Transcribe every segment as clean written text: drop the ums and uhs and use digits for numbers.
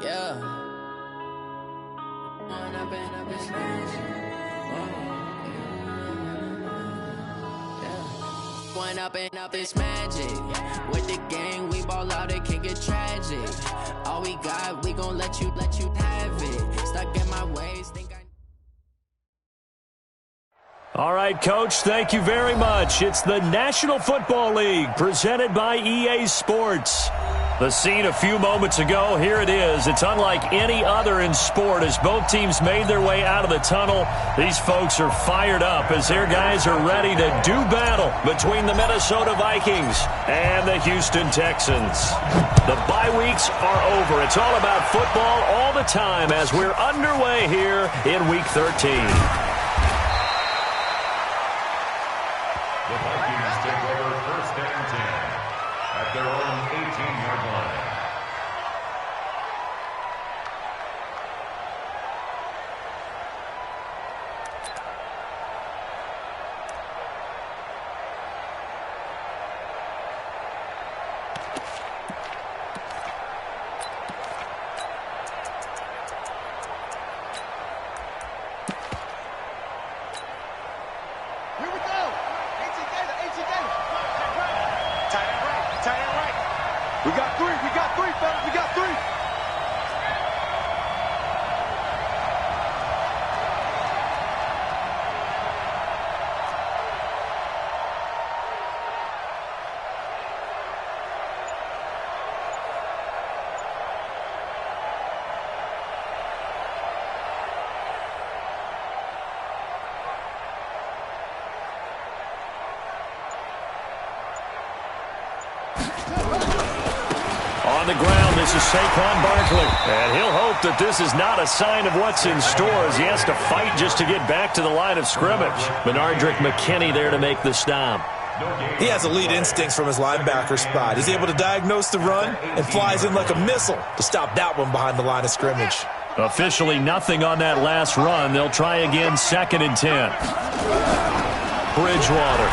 Yeah. Going up and up, it's magic. With the gang, we ball out, it can get tragic. All we got, we gon' let you have it. Stuck in my ways, think I... All right, Coach, thank you very much. It's the National Football League presented by EA Sports. The scene a few moments ago, here it is. It's unlike any other in sport as both teams made their way out of the tunnel. These folks are fired up as their guys are ready to do battle between the Minnesota Vikings and the Houston Texans. The bye weeks are over. It's all about football all the time as we're underway here in Week 13. The Vikings take over first and 10 at their own 18-yard line. On the ground, this is Saquon Barkley. And he'll hope that this is not a sign of what's in store as he has to fight just to get back to the line of scrimmage. Benardrick McKinney there to make the stop. He has elite instincts from his linebacker spot. He's able to diagnose the run and flies in like a missile to stop that one behind the line of scrimmage. Officially nothing on that last run. They'll try again, 2nd and 10. Bridgewater.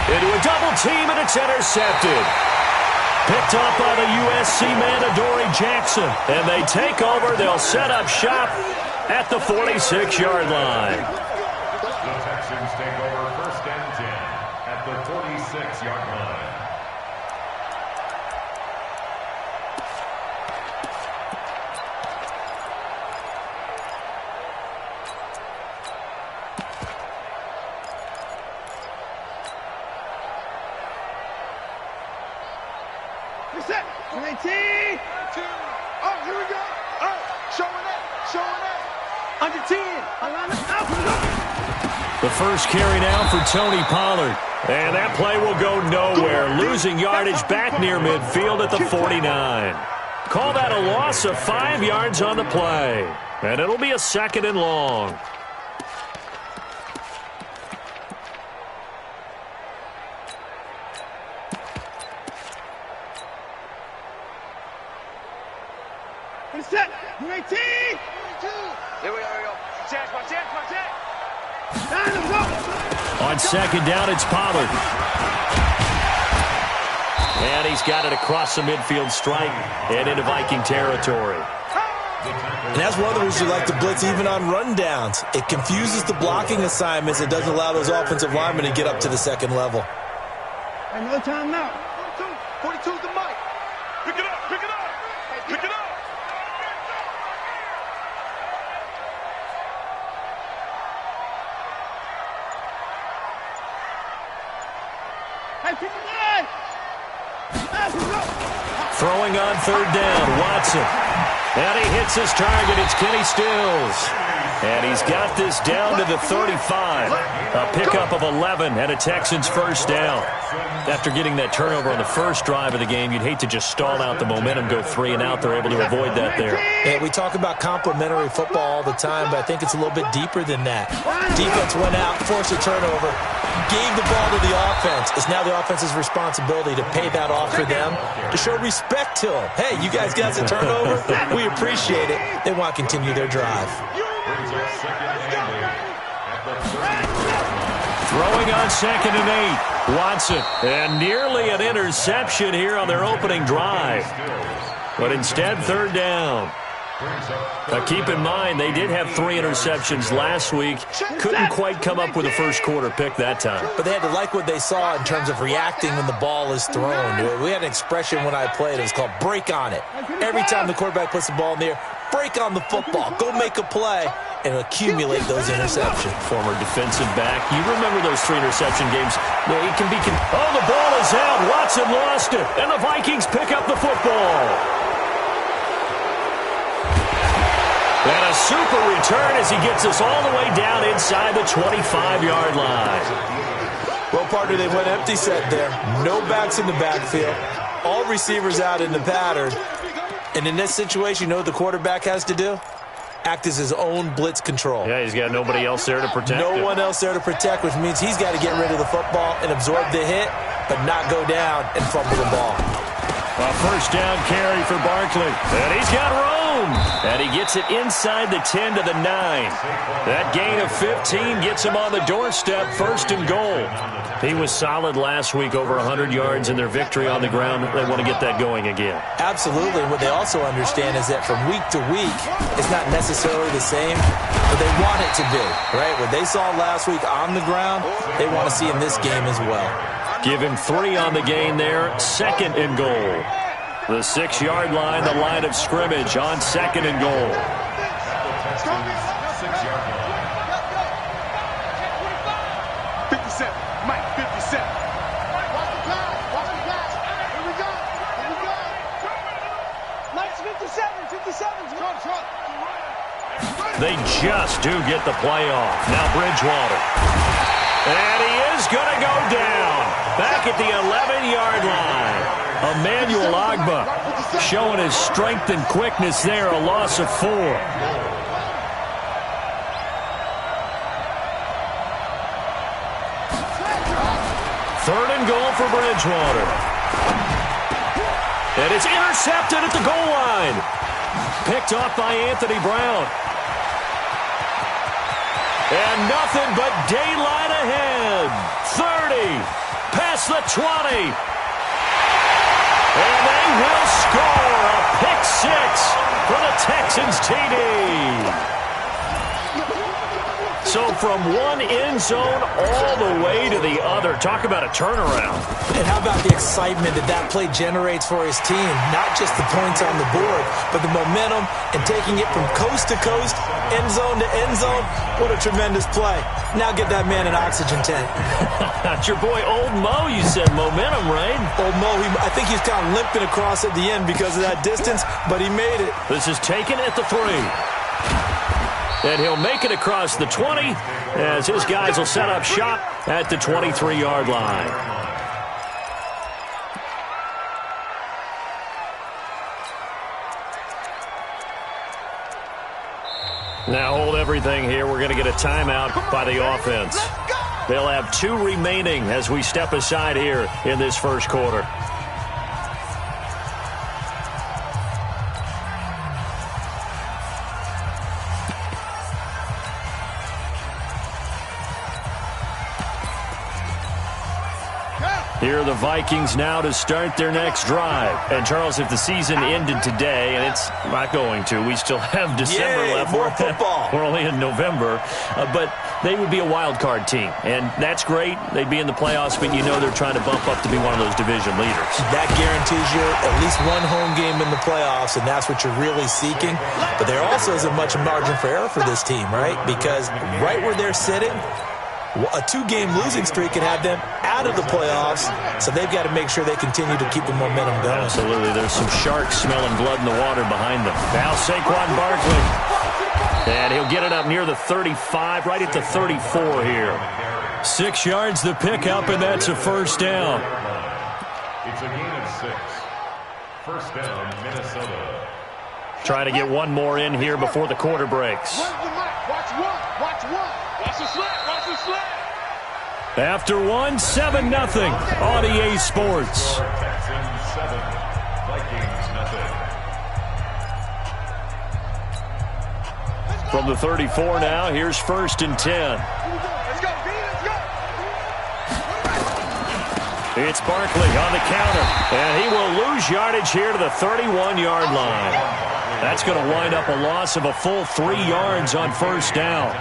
Into a double team, and it's intercepted. Picked up by the USC man, Doaty Jackson. And they take over. They'll set up shop at the 46-yard line. The Texans take over first and 10 at the 46-yard line. Reset. 19. 2. Oh, here we go. Oh, showing up. Under 10. The first carry now for Tony Pollard. And that play will go nowhere. Losing yardage back near midfield at the 49. Call that a loss of 5 yards on the play. And it'll be a 2nd and long. Reset. 19. 2. Here we go. Check. On 2nd down, it's Pollard. And he's got it across the midfield stripe and into Viking territory. And that's one of the reasons you like to blitz even on rundowns. It confuses the blocking assignments. It doesn't allow those offensive linemen to get up to the 2nd level. Another time now. 42's the mic. Pick it up. Throwing on 3rd down, Watson. And he hits his target. It's Kenny Stills. And he's got this down to the 35. A pickup of 11 and a Texans first down. After getting that turnover on the first drive of the game, you'd hate to just stall out the momentum, go 3 and out. They're able to avoid that there. Yeah, we talk about complementary football all the time, but I think it's a little bit deeper than that. Defense went out, forced a turnover. gave the ball to the offense. It's now the offense's responsibility to pay that off for them, to show respect to them. Hey, you guys got a turnover? We appreciate it. They want to continue their drive. Throwing on 2nd and 8. Watson. And nearly an interception here on their opening drive. But instead, 3rd down. Now, keep in mind, they did have 3 interceptions last week. Couldn't quite come up with a first-quarter pick that time. But they had to like what they saw in terms of reacting when the ball is thrown. We had an expression when I played. It was called break on it. Every time the quarterback puts the ball in the air, break on the football. Go make a play and accumulate those interceptions. Former defensive back. You remember those 3 interception games. It can be... Oh, the ball is out. Watson lost it. And the Vikings pick up the football. And a super return as he gets us all the way down inside the 25-yard line. Well, partner, they went empty set there. No backs in the backfield. All receivers out in the pattern. And in this situation, you know what the quarterback has to do? Act as his own blitz control. Yeah, he's got nobody else there to protect him. No one else there to protect, which means he's got to get rid of the football and absorb the hit, but not go down and fumble the ball. A first down carry for Barkley. And he's got room. And he gets it inside the 10 to the 9. That gain of 15 gets him on the doorstep, 1st and goal. He was solid last week, over 100 yards in their victory on the ground. They want to get that going again. Absolutely. What they also understand is that from week to week, it's not necessarily the same, but they want it to be, right? What they saw last week on the ground, they want to see in this game as well. Give him 3 on the gain there, 2nd and goal. The 6-yard line, the line of scrimmage on 2nd and goal. 57, Mike, 57. Watch the pass. Here we go. Mike's 57. 57's good. They just do get the play off. Now Bridgewater. And he is going to go down. Back at the 11-yard line. Emmanuel Ogbah showing his strength and quickness there, a loss of 4. 3rd and goal for Bridgewater. And it's intercepted at the goal line. Picked off by Anthony Brown. And nothing but daylight ahead. 30, past the 20. And they will score a pick 6 for the Texans TD. So from one end zone all the way to the other. Talk about a turnaround. And how about the excitement that play generates for his team? Not just the points on the board, but the momentum and taking it from coast to coast, end zone to end zone. What a tremendous play. Now get that man an oxygen tank. That's your boy Old Mo, you said. Momentum, right? Old Mo, I think he's kind of limping across at the end because of that distance, but he made it. This is taken at the 3. And he'll make it across the 20 as his guys will set up shop at the 23-yard line. Now hold everything here. We're going to get a timeout by the offense. They'll have 2 remaining as we step aside here in this first quarter. Here are the Vikings now to start their next drive. And, Charles, if the season ended today, and it's not going to, we still have December left. More football. We're only in November. But they would be a wild card team. And that's great. They'd be in the playoffs, but you know they're trying to bump up to be one of those division leaders. That guarantees you at least one home game in the playoffs, and that's what you're really seeking. But there also isn't much margin for error for this team, right? Because right where they're sitting, a 2-game losing streak can have them out of the playoffs, so they've got to make sure they continue to keep the momentum going. Absolutely. There's some sharks smelling blood in the water behind them. Now Saquon Barkley. And he'll get it up near the 35, right at the 34 here. 6 yards the pickup, and that's a first down. It's a gain of 6. First down, Minnesota. Try to get one more in here before the quarter breaks. Watch one. Watch the slant. After one, 7-0 on EA Sports. Texans 7, Vikings nothing. From the 34 now, here's 1st and 10. Let's go, let's go. It's Barkley on the counter, and he will lose yardage here to the 31-yard line. That's going to wind up a loss of a full 3 yards on 1st down.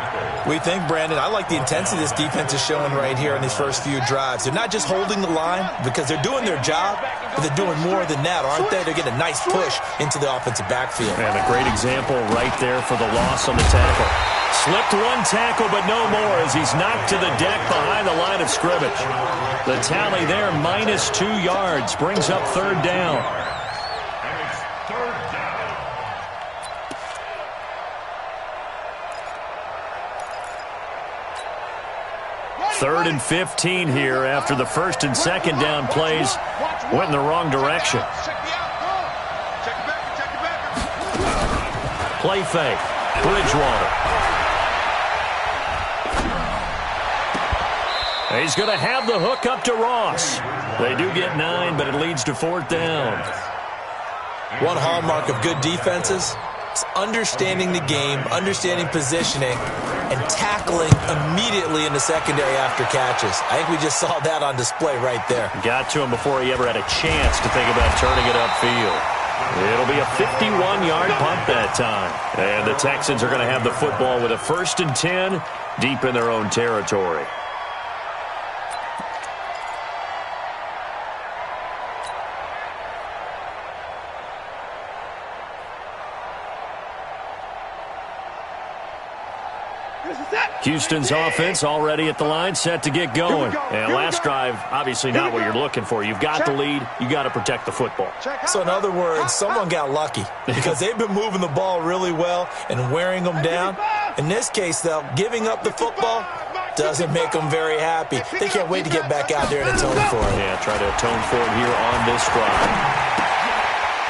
We think, Brandon, I like the intensity this defense is showing right here in these first few drives. They're not just holding the line because they're doing their job, but they're doing more than that, aren't they? They're getting a nice push into the offensive backfield. And a great example right there for the loss on the tackle. Slipped one tackle, but no more as he's knocked to the deck behind the line of scrimmage. The tally there, -2 yards, brings up 3rd down. And it's 3rd down. Third and 15 here after the 1st and 2nd down plays went in the wrong direction. Play fake. Bridgewater. He's going to have the hook up to Ross. They do get 9, but it leads to 4th down. One hallmark of good defenses is understanding the game, understanding positioning, and tackling immediately in the secondary after catches. I think we just saw that on display right there. Got to him before he ever had a chance to think about turning it upfield. It'll be a 51-yard punt that time. And the Texans are going to have the football with a 1st and 10 deep in their own territory. Houston's offense already at the line, set to get going. And last drive, obviously not what you're looking for. You've got the lead. You got to protect the football. So in other words, someone got lucky because they've been moving the ball really well and wearing them down. In this case, though, giving up the football doesn't make them very happy. They can't wait to get back out there and atone for it. Yeah, try to atone for it here on this drive.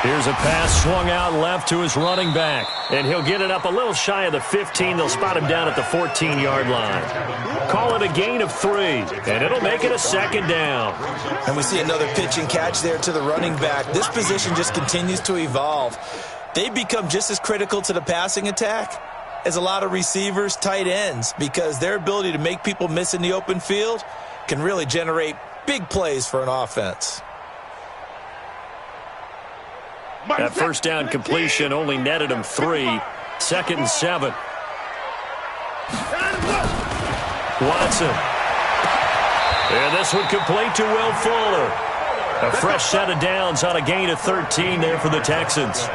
Here's a pass swung out left to his running back. And he'll get it up a little shy of the 15. They'll spot him down at the 14-yard line. Call it a gain of 3. And it'll make it a 2nd down. And we see another pitch and catch there to the running back. This position just continues to evolve. They become just as critical to the passing attack as a lot of receivers, tight ends, because their ability to make people miss in the open field can really generate big plays for an offense. That 1st down completion only netted him 3. 2nd and 7. Watson. And this one complete to Will Fuller. A fresh set of downs on a gain of 13 there for the Texans.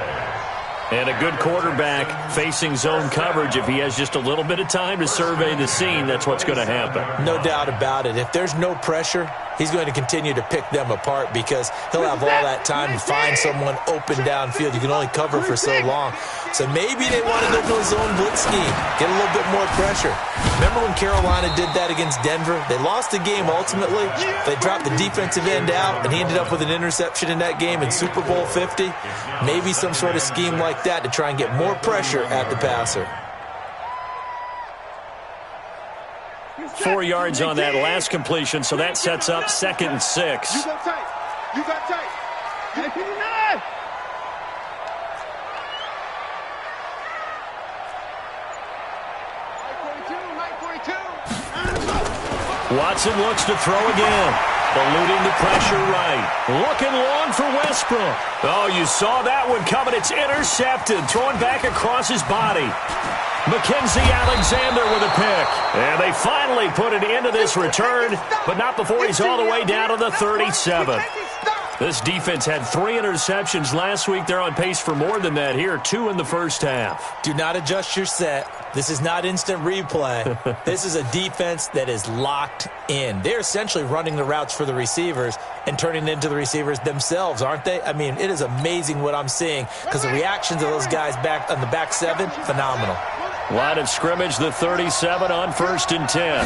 And a good quarterback facing zone coverage. If he has just a little bit of time to survey the scene, that's what's going to happen. No doubt about it. If there's no pressure, he's going to continue to pick them apart because he'll have all that time to find someone open downfield. You can only cover for so long. So maybe they want to go to a zone blitz scheme, get a little bit more pressure. Remember when Carolina did that against Denver? They lost the game ultimately. They dropped the defensive end out, and he ended up with an interception in that game in Super Bowl 50. Maybe some sort of scheme like that to try and get more pressure at the passer. 4 yards on that last completion, so that sets up 2nd and 6. You got tight. You got tight. 59. Watson looks to throw again. Eluding the pressure right. Looking long for Westbrook. Oh, you saw that one coming. It's intercepted. Throwing back across his body. Mackenzie Alexander with a pick. And they finally put it into this return, but not before he's all the way down to the 37. This defense had 3 interceptions last week. They're on pace for more than that here. 2 in the first half. Do not adjust your set. This is not instant replay. This is a defense that is locked in. They're essentially running the routes for the receivers and turning it into the receivers themselves, aren't they? I mean, it is amazing what I'm seeing because the reactions of those guys back on the back 7, phenomenal. Line of scrimmage, the 37 on 1st and 10.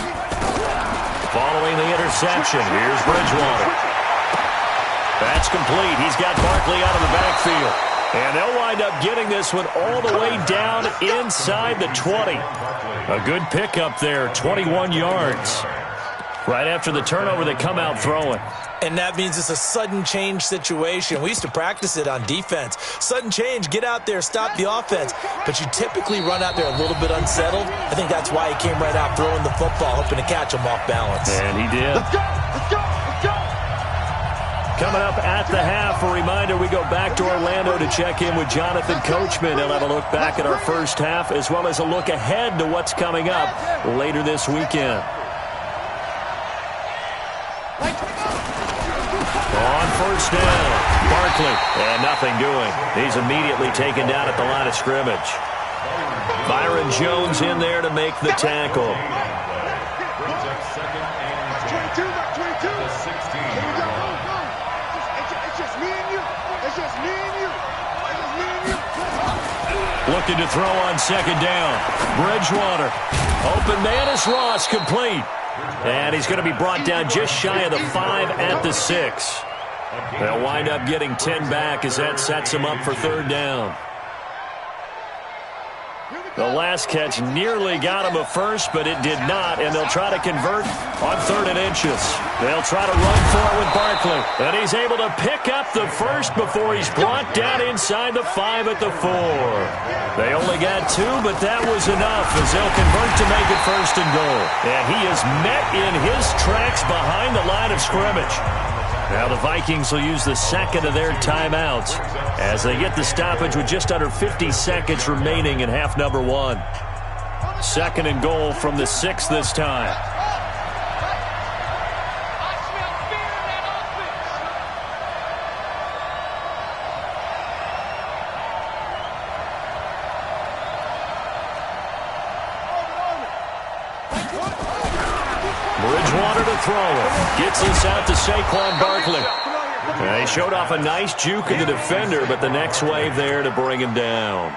Following the interception, here's Bridgewater. That's complete. He's got Barkley out of the backfield. And they'll wind up getting this one all the way down inside the 20. A good pickup there, 21 yards. Right after the turnover, they come out throwing. And that means it's a sudden change situation. We used to practice it on defense. Sudden change, get out there, stop the offense. But you typically run out there a little bit unsettled. I think that's why he came right out throwing the football, hoping to catch him off balance. And he did. Let's go! Let's go! Let's go! Coming up at the half, a reminder, we go back to Orlando to check in with Jonathan Coachman. He'll have a look back at our first half as well as a look ahead to what's coming up later this weekend. On first down, Barkley, and nothing doing. He's immediately taken down at the line of scrimmage. Byron Jones in there to make the tackle. 22, 22. Here we go. It's just me and you. It's just me and you. It's just me and you. Looking to throw on second down. Bridgewater. Open man is Ross, complete. And he's going to be brought down just shy of the 5 at the 6. They'll wind up getting 10 back as that sets him up for third down. The last catch nearly got him a first, but it did not, and they'll try to convert on 3rd and inches. They'll try to run for it with Barkley, and he's able to pick up the first before he's brought down inside the 5 at the 4. They only got 2, but that was enough as they'll convert to make it 1st and goal. And he is met in his tracks behind the line of scrimmage. Now the Vikings will use the second of their timeouts as they get the stoppage with just under 50 seconds remaining in half number 1. 2nd and goal from the 6 this time. Bridgewater to throw it. Gets this out to Saquon Barkley. He showed off a nice juke of the defender, but the next wave there to bring him down.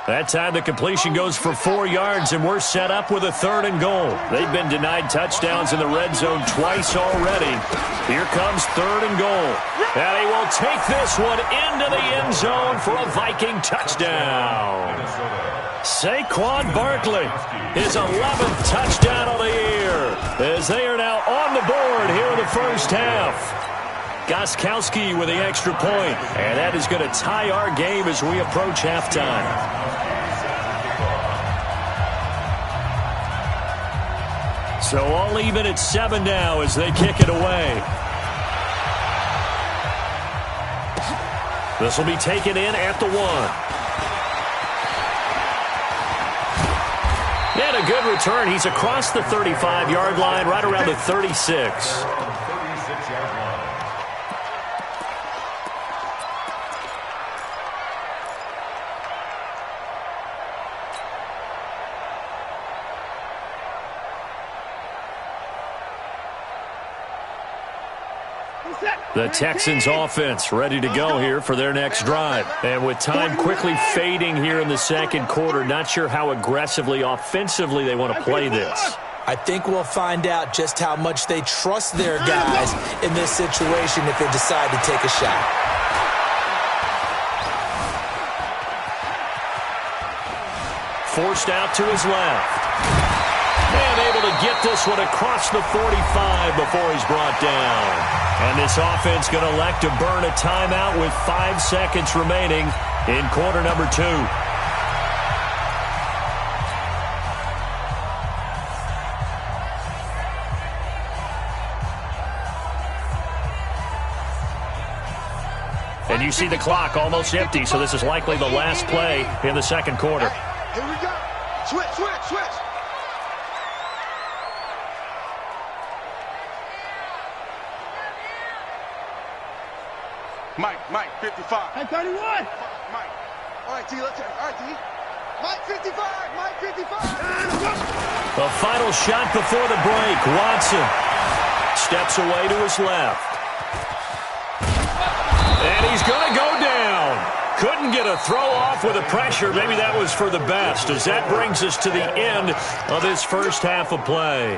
That time the completion goes for 4 yards, and we're set up with a 3rd and goal. They've been denied touchdowns in the red zone twice already. Here comes 3rd and goal. And he will take this one into the end zone for a Viking touchdown. Saquon Barkley, his 11th touchdown of the year, as they are now on the board here in the first half. Gostkowski with the extra point, and that is going to tie our game as we approach halftime. So all even at 7 now as they kick it away. This will be taken in at the 1. And a good return. He's across the 35-yard line, right around the 36. The Texans offense ready to go here for their next drive. And with time quickly fading here in the second quarter, not sure how aggressively, offensively they want to play this. I think we'll find out just how much they trust their guys in this situation if they decide to take a shot. Forced out to his left. And able to get this one across the 45 before he's brought down. And this offense going to elect to burn a timeout with 5 seconds remaining in quarter number 2. And you see the clock almost empty, so this is likely the last play in the second quarter. Here we go. Switch, switch, switch. Mike, 55. Hey, 31. Mike. All right, T, let's check. All right, T. Mike, 55. Mike, 55. The final shot before the break. Watson steps away to his left. And he's going to go down. Couldn't get a throw off with the pressure. Maybe that was for the best, as that brings us to the end of this first half of play.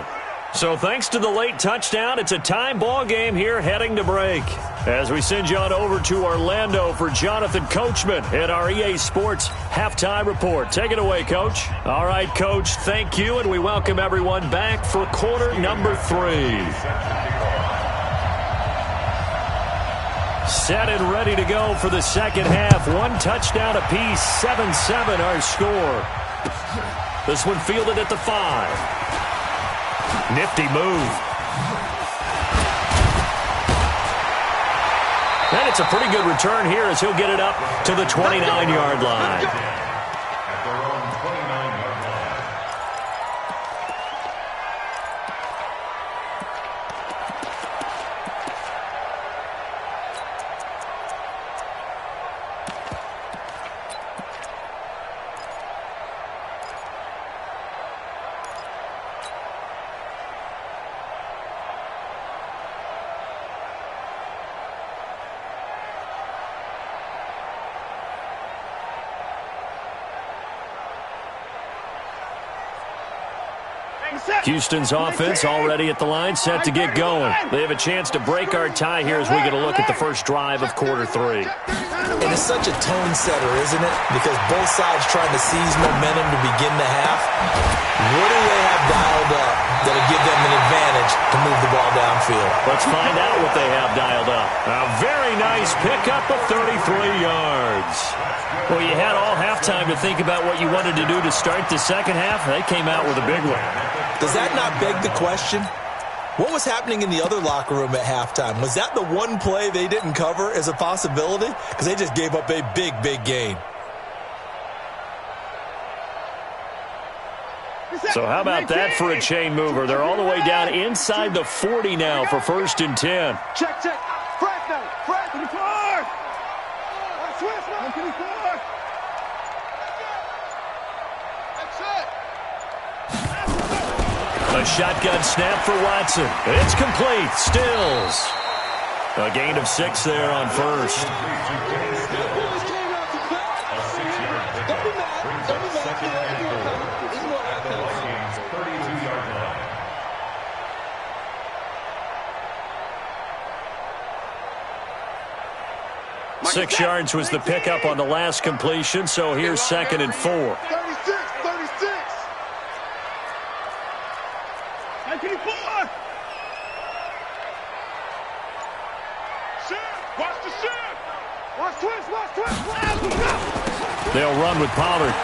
So thanks to the late touchdown, it's a time ball game here heading to break. As we send you on over to Orlando for Jonathan Coachman at our EA Sports Halftime Report. Take it away, Coach. All right, Coach, thank you, and we welcome everyone back for quarter number 3. Set and ready to go for the second half. 1 touchdown apiece, 7-7 our score. This one fielded at the 5. Nifty move. And it's a pretty good return here as he'll get it up to the 29-yard line. At their own 29-yard line. Houston's offense already at the line, set to get going. They have a chance to break our tie here as we get a look at the first drive of quarter 3. And it's such a tone setter, isn't it? Because both sides trying to seize momentum to begin the half. What do they have dialed up that'll give them an advantage to move the ball downfield? Let's find out what they have dialed up. A very nice pickup of 33 yards. Well, you had all halftime to think about what you wanted to do to start the second half. They came out with a big one. Does that not beg the question? What was happening in the other locker room at halftime? Was that the one play they didn't cover as a possibility? Because they just gave up a big, big gain. So how about that for a chain mover? They're all the way down inside the 40 now for 1st and 10. Check. Fred now. Fred to the 4. Switch now to the 4. That's it. A shotgun snap for Watson. It's complete. Stills. A gain of 6 there on 1st. A 6-yard pickup brings up 2nd and 4 at the Vikings' 32-yard line. Six yards was the pickup on the last completion, so here's 2nd and 4. 36. 94. Watch the shift. Watch twist. They'll run with Pollard.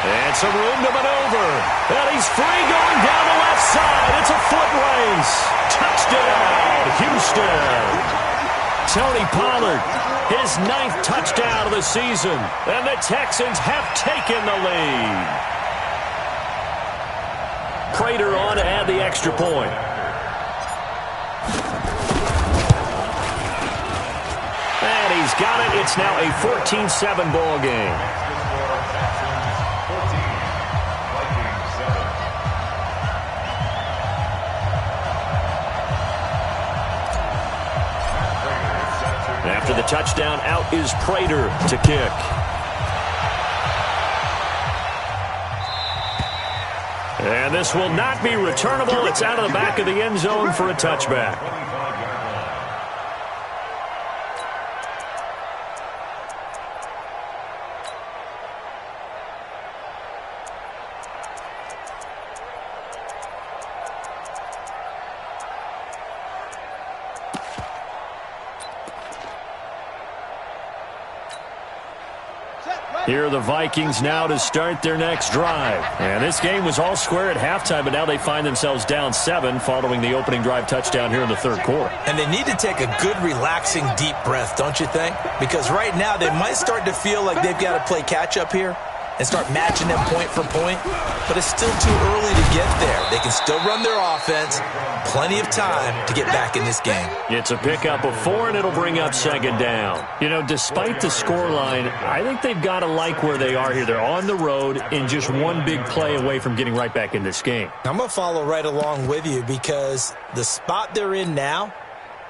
And some room to maneuver. And he's free going down the left side. It's a foot race. Touchdown, Houston. Tony Pollard, his 9th touchdown of the season. And the Texans have taken the lead. Prater on to add the extra point. And he's got it. It's now a 14-7 ball game. After the touchdown, out is Prater to kick. And this will not be returnable. It's out of the back of the end zone for a touchback. Here are the Vikings now to start their next drive. And this game was all square at halftime, but now they find themselves down 7 following the opening drive touchdown here in the 3rd quarter. And they need to take a good, relaxing, deep breath, don't you think? Because right now they might start to feel like they've got to play catch-up here and start matching them point for point. But it's still too early to get there. They can still run their offense. Plenty of time to get back in this game. It's a pickup of 4, and it'll bring up 2nd down. You know, despite the scoreline, I think they've got to like where they are here. They're on the road and just one big play away from getting right back in this game. I'm going to follow right along with you because the spot they're in now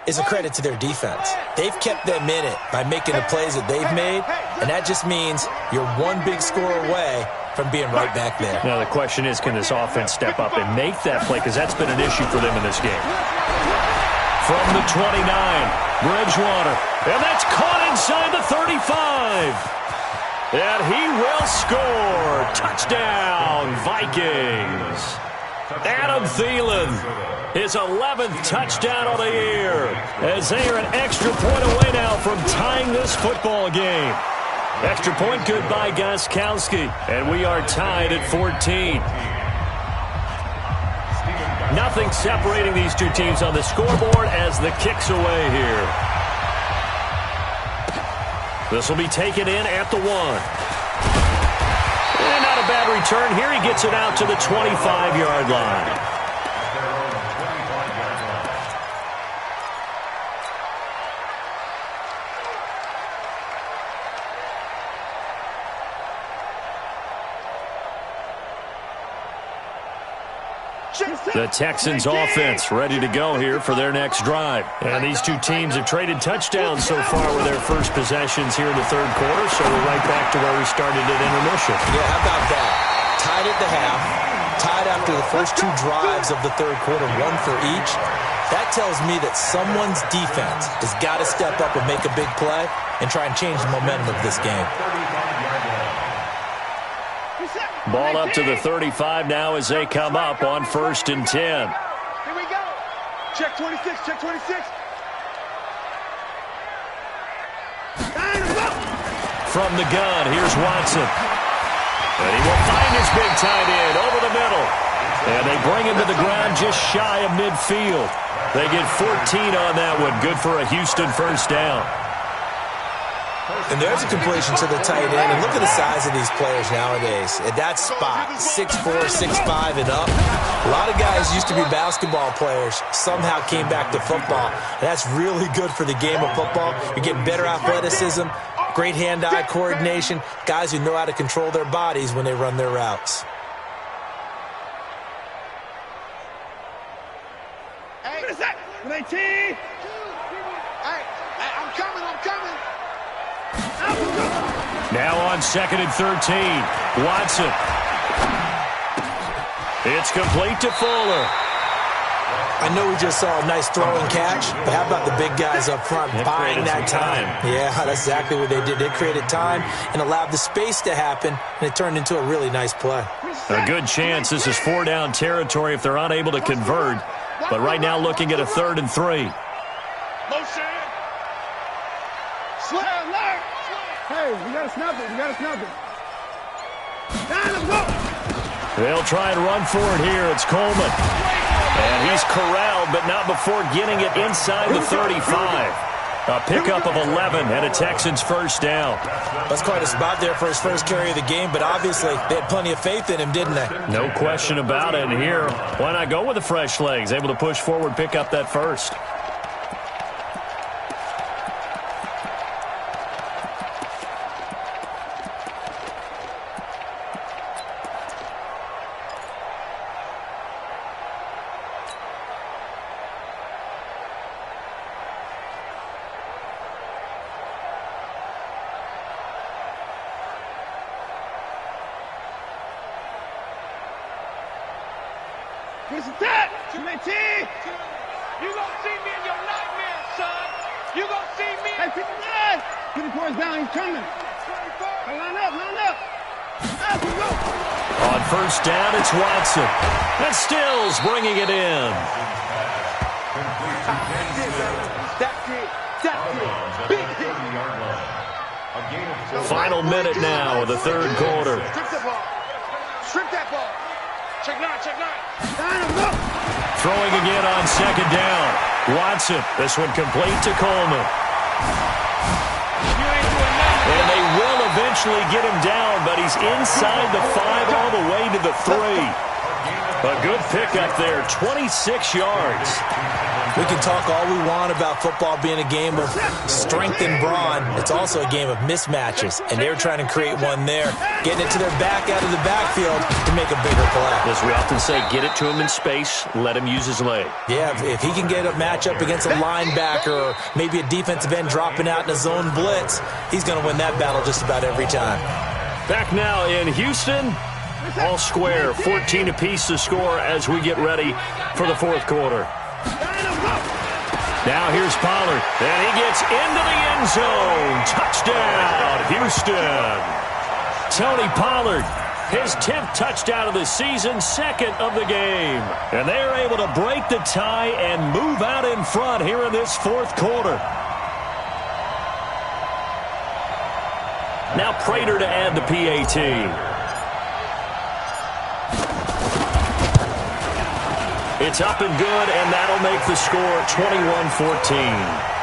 is a credit to their defense. They've kept them in it by making the plays that they've made, and that just means you're one big score away from being right back there. Now the question is, can this offense step up and make that play? Because that's been an issue for them in this game. From the 29, Bridgewater. And that's caught inside the 35. And he will score. Touchdown, Vikings. Adam Thielen, his 11th touchdown of the year, as they are an extra point away now from tying this football game. Extra point good by Gostkowski, and we are tied at 14. Nothing separating these two teams on the scoreboard as the kick's away here. This will be taken in at the 1. And not a bad return. Here he gets it out to the 25-yard line. The Texans offense ready to go here for their next drive. And these two teams have traded touchdowns so far with their first possessions here in the third quarter, so we're right back to where we started at intermission. Yeah, how about that? Tied at the half, tied after the first two drives of the third quarter, one for each. That tells me that someone's defense has got to step up and make a big play and try and change the momentum of this game. Ball up to the 35 now as they come up on 1st and 10. Here we go. Check 26, check 26. From the gun, here's Watson. And he will find his big tight end over the middle. And they bring him to the ground just shy of midfield. They get 14 on that one. Good for a Houston first down. And there's a completion to the tight end. And look at the size of these players nowadays. At that spot, 6'4", 6'5", and up. A lot of guys used to be basketball players, somehow came back to football. And that's really good for the game of football. You're getting better athleticism, great hand-eye coordination, guys who know how to control their bodies when they run their routes. Hey, what is that? 19. Hey, I'm coming. Now on 2nd and 13, Watson. It's complete to Fuller. I know we just saw a nice throwing catch, but how about the big guys up front buying that time? Yeah, that's exactly what they did. They created time and allowed the space to happen, and it turned into a really nice play. A good chance this is 4-down territory if they're unable to convert. But right now looking at a 3rd and 3. Hey, we got to snap it. Let's go. They'll try and run for it here. It's Coleman. And he's corralled, but not before getting it inside the 35. A pickup of 11 and a Texans first down. That's quite a spot there for his first carry of the game, but obviously they had plenty of faith in him, didn't they? No question about it. And here, why not go with the fresh legs? Able to push forward, pick up that first. What's that? 19. You gonna see me in your nightmare, son. You gonna see me. Hey, 59. Get the boys down. He's coming. Hey, line up. Let's go. On first down, it's Watson. And Stills bringing it in. That's it. Big hit. Final minute now of the third quarter. Strip that ball. Check nine. Throwing again on 2nd down. Watson, this one complete to Coleman. And they will eventually get him down, but he's inside the 5 all the way to the 3. A good pickup there, 26 yards. We can talk all we want about football being a game of strength and brawn. It's also a game of mismatches, and they're trying to create one there, getting it to their back out of the backfield to make a bigger play. As we often say, get it to him in space, let him use his leg. Yeah, if he can get a matchup against a linebacker or maybe a defensive end dropping out in a zone blitz, he's going to win that battle just about every time. Back now in Houston. All square, 14 apiece to score as we get ready for the fourth quarter. Now here's Pollard, and he gets into the end zone. Touchdown, Houston. Tony Pollard, his 10th touchdown of the season, second of the game. And they're able to break the tie and move out in front here in this fourth quarter. Now Prater to add the PAT. It's up and good, and that'll make the score 21-14.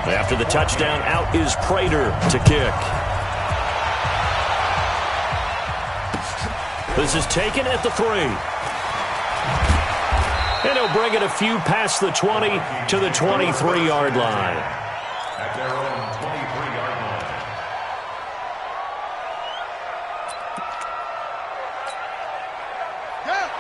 After the touchdown, out is Prater to kick. This is taken at the 3. And he'll bring it a few past the 20 to the 23-yard line. At their own 23-yard line.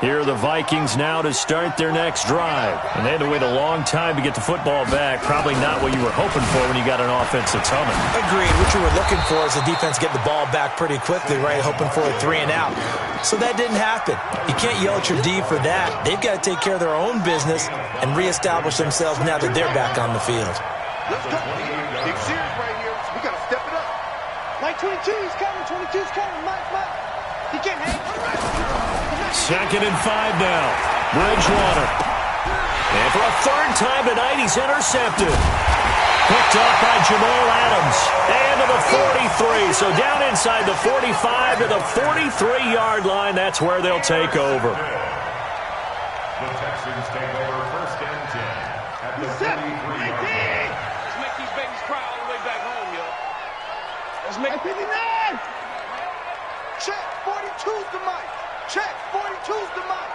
Here are the Vikings now to start their next drive. And they had to wait a long time to get the football back. Probably not what you were hoping for when you got an offense that's humming. Agreed. What you were looking for is the defense get the ball back pretty quickly, right? Hoping for a 3 and out. So that didn't happen. You can't yell at your D for that. They've got to take care of their own business and reestablish themselves now that they're back on the field. Let's go. Big series right here. We got to step it up. Mike 22, he's coming. 22's coming. Mike. He can't hang. Second and 5 now. Bridgewater. And for a third time tonight, he's intercepted. Picked up by Jamal Adams. And to the 43. So down inside the 45 to the 43-yard line. That's where they'll take over. The Texans take over first and 10 at the 43-yard line. Let's make these babies cry all the way back home, yo. Let's make 59. Check. 42's the mic. Check. 42's the mic.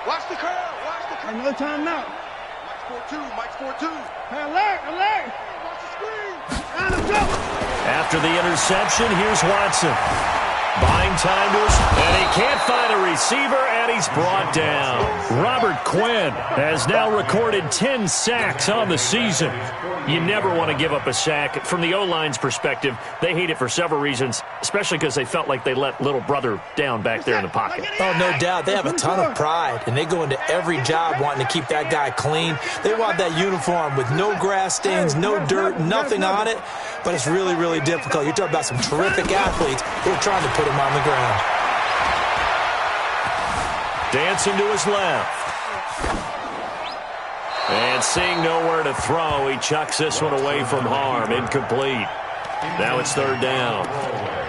Watch the curl. Watch the curl. Another timeout. Mike's 4-2. Alert. Watch the screen. Down the field. After the interception, here's Watson. Buying time to us, and he can't find a receiver, and he's brought down. Robert Quinn has now recorded 10 sacks on the season. You never want to give up a sack. From the O-line's perspective, they hate it for several reasons, especially because they felt like they let little brother down back there in the pocket. Oh, no doubt. They have a ton of pride, and they go into every job wanting to keep that guy clean. They want that uniform with no grass stains, no dirt, nothing on it, but it's really, really difficult. You're talking about some terrific athletes who are trying to put him on the ground. Dancing to his left. And seeing nowhere to throw, he chucks this one away from harm. Incomplete. Now it's third down.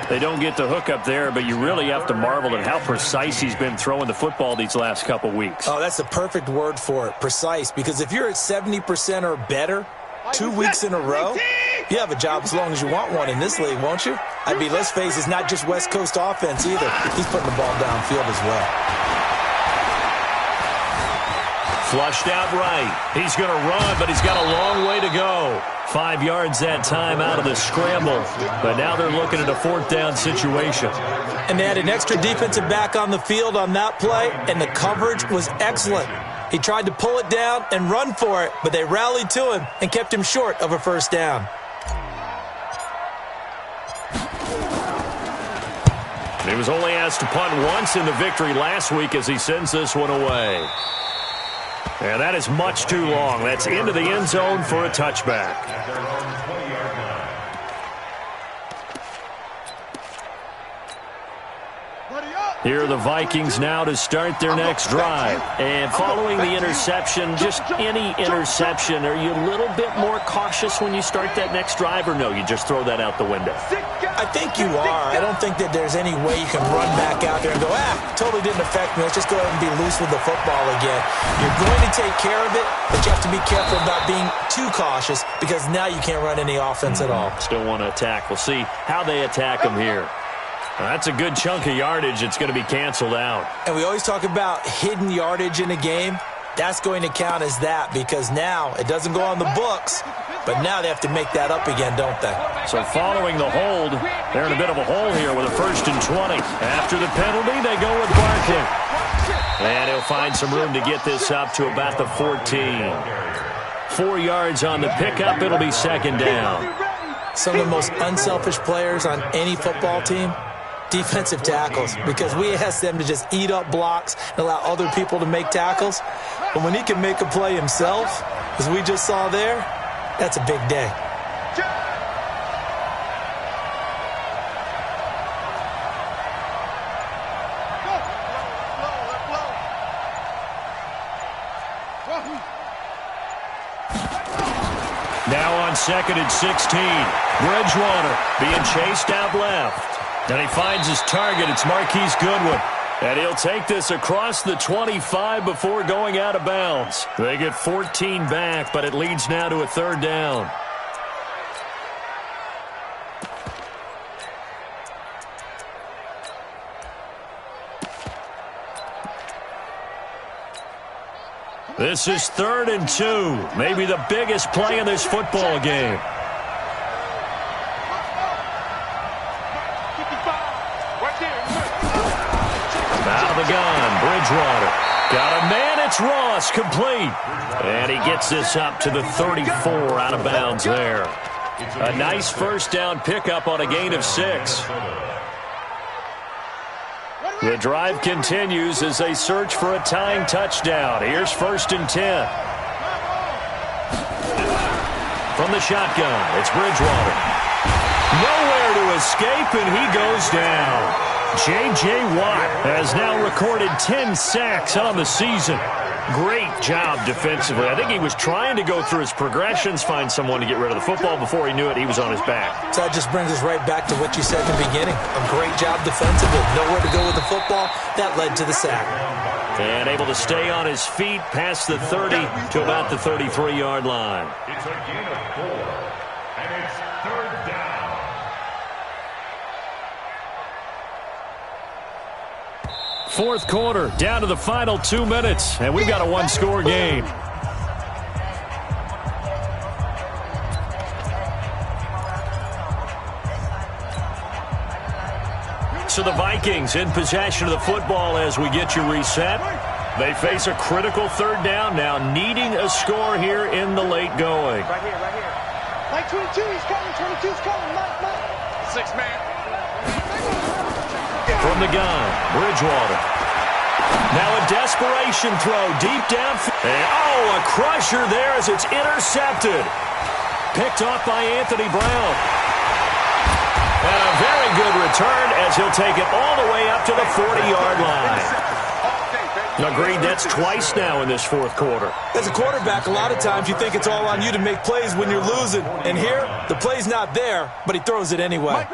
They don't get the hook up there, but you really have to marvel at how precise he's been throwing the football these last couple weeks. Oh, that's the perfect word for it, precise, because if you're at 70% or better 2 weeks in a row, you have a job as long as you want one in this league, won't you? I mean, let's face it, it's not just West Coast offense either. He's putting the ball downfield as well. Flushed out right. He's going to run, but he's got a long way to go. 5 yards that time out of the scramble. But now they're looking at a fourth down situation. And they had an extra defensive back on the field on that play, and the coverage was excellent. He tried to pull it down and run for it, but they rallied to him and kept him short of a first down. He was only asked to punt once in the victory last week as he sends this one away. And that is much too long. That's into the end zone for a touchback. Here are the Vikings now to start their next drive. And following the interception, just any interception, are you a little bit more cautious when you start that next drive, or no, you just throw that out the window? I think you are. I don't think that there's any way you can run back out there and go, totally didn't affect me. Let's just go ahead and be loose with the football again. You're going to take care of it, but you have to be careful about being too cautious because now you can't run any offense at all. Still want to attack. We'll see how they attack them here. That's a good chunk of yardage. It's going to be canceled out. And we always talk about hidden yardage in a game. That's going to count as that because now it doesn't go on the books, but now they have to make that up again, don't they? So following the hold, they're in a bit of a hole here with a 1st and 20. After the penalty, they go with Barkley. And he'll find some room to get this up to about the 14. 4 yards on the pickup. It'll be second down. Some of the most unselfish players on any football team, defensive tackles, because we ask them to just eat up blocks and allow other people to make tackles. But when he can make a play himself, as we just saw there, that's a big day. Now on 2nd and 16. Bridgewater being chased out left. And he finds his target. It's Marquise Goodwin. And he'll take this across the 25 before going out of bounds. They get 14 back, but it leads now to a 3rd down. This is 3rd and 2. Maybe the biggest play in this football game. Out of the gun, Bridgewater. Got a man, it's Ross, complete. And he gets this up to the 34, out of bounds there. A nice 1st down pickup on a gain of 6. The drive continues as they search for a tying touchdown. Here's 1st and 10. From the shotgun, it's Bridgewater. Nowhere to escape, and he goes down. J.J. Watt has now recorded 10 sacks on the season. Great job defensively. I think he was trying to go through his progressions, find someone to get rid of the football. Before he knew it, he was on his back. So that just brings us right back to what you said in the beginning. A great job defensively. Nowhere to go with the football. That led to the sack. And able to stay on his feet past the 30 to about the 33-yard line. It's a gain of 4, and it's 3rd down. Fourth quarter, down to the final 2 minutes, and we've got a one-score game. So the Vikings in possession of the football as we get you reset. They face a critical 3rd down now, needing a score here in the late going. Right here, right here. Mike 22, he's coming. 22's coming. Mike. 6 man. From the gun, Bridgewater. Now a desperation throw deep down. And, a crusher there as it's intercepted. Picked off by Anthony Brown. And a very good return as he'll take it all the way up to the 40-yard line. Agreed, that's twice now in this 4th quarter. As a quarterback, a lot of times you think it's all on you to make plays when you're losing. And here, the play's not there, but he throws it anyway.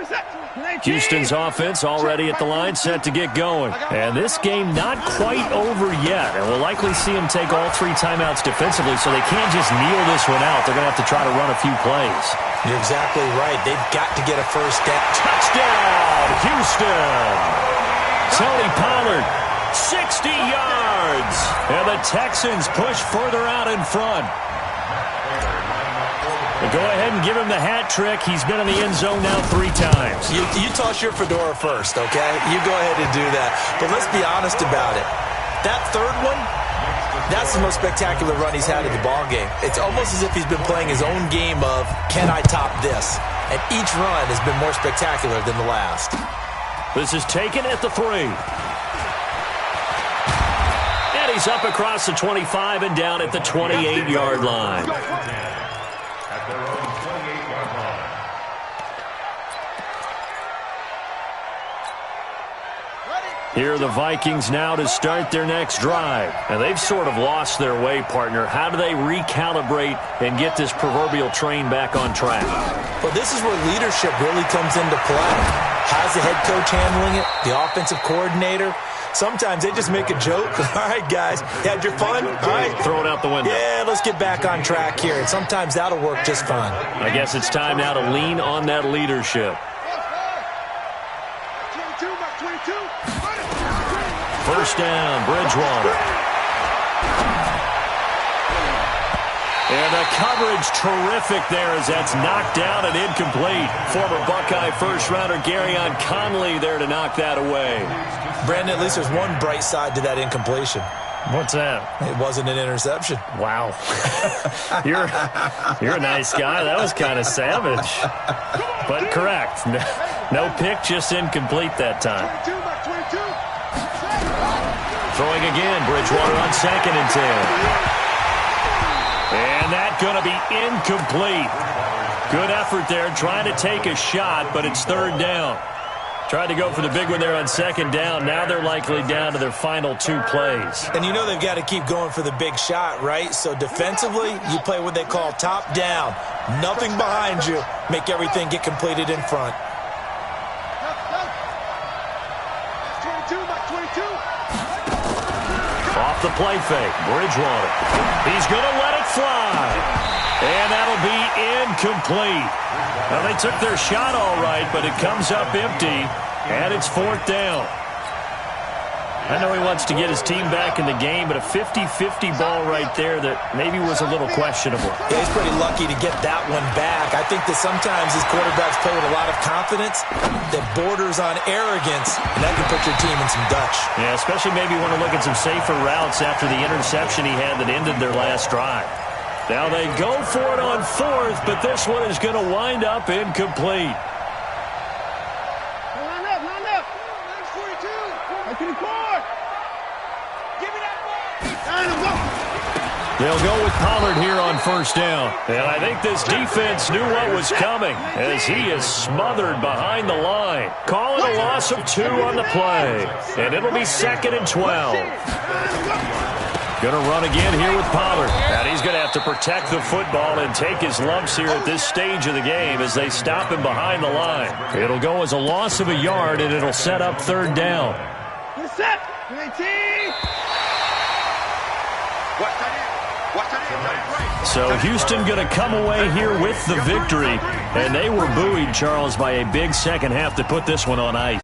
Houston's offense already at the line, set to get going. And this game not quite over yet. And we'll likely see them take all 3 timeouts defensively, so they can't just kneel this one out. They're going to have to try to run a few plays. You're exactly right. They've got to get a 1st down. Touchdown, Houston! Tony Pollard, 60 yards. And the Texans push further out in front. Go ahead and give him the hat trick. He's been in the end zone now 3 times. You toss your fedora first, okay? You go ahead and do that. But let's be honest about it. That 3rd one, that's the most spectacular run he's had in the ballgame. It's almost as if he's been playing his own game of, can I top this? And each run has been more spectacular than the last. This is taken at the 3. And he's up across the 25 and down at the 28-yard line. At their own 28-yard line. Here are the Vikings now to start their next drive. And they've sort of lost their way, partner. How do they recalibrate and get this proverbial train back on track? Well, this is where leadership really comes into play. How's the head coach handling it? The offensive coordinator? Sometimes they just make a joke. All right, guys, you had your fun? All right. Throw it out the window. Yeah, let's get back on track here. And sometimes that'll work just fine. I guess it's time now to lean on that leadership. 1st down, Bridgewater. And the coverage terrific there as that's knocked down and incomplete. Former Buckeye first-rounder Garyon Conley there to knock that away. Brandon, at least there's one bright side to that incompletion. What's that? It wasn't an interception. Wow. You're a nice guy. That was kind of savage. But correct. No pick, just incomplete that time. Throwing again, Bridgewater on 2nd and 10. And that's going to be incomplete. Good effort there, trying to take a shot, but it's 3rd down. Tried to go for the big one there on 2nd down. Now they're likely down to their final 2 plays. And you know they've got to keep going for the big shot, right? So defensively, you play what they call top down. Nothing behind you. Make everything get completed in front. Off the play fake, Bridgewater. He's going to let it fly. And that'll be incomplete. Well, they took their shot all right, but it comes up empty, and it's 4th down. I know he wants to get his team back in the game, but a 50-50 ball right there that maybe was a little questionable. Yeah, he's pretty lucky to get that one back. I think that sometimes his quarterbacks play with a lot of confidence that borders on arrogance, and that can put your team in some Dutch. Yeah, especially maybe want to look at some safer routes after the interception he had that ended their last drive. Now they go for it on 4th, but this one is going to wind up incomplete. Line up, line up. 42. Right to the court. Give me that ball. They'll go with Pollard here on 1st down. And I think this defense knew what was coming as he is smothered behind the line. Call it a loss of 2 on the play. And it'll be 2nd and 12. Going to run again here with Pollard. And he's going to have to protect the football and take his lumps here at this stage of the game as they stop him behind the line. It'll go as a loss of a yard, and it'll set up 3rd down. Set. 19. So Houston going to come away here with the victory. And they were buoyed, Charles, by a big second half to put this one on ice.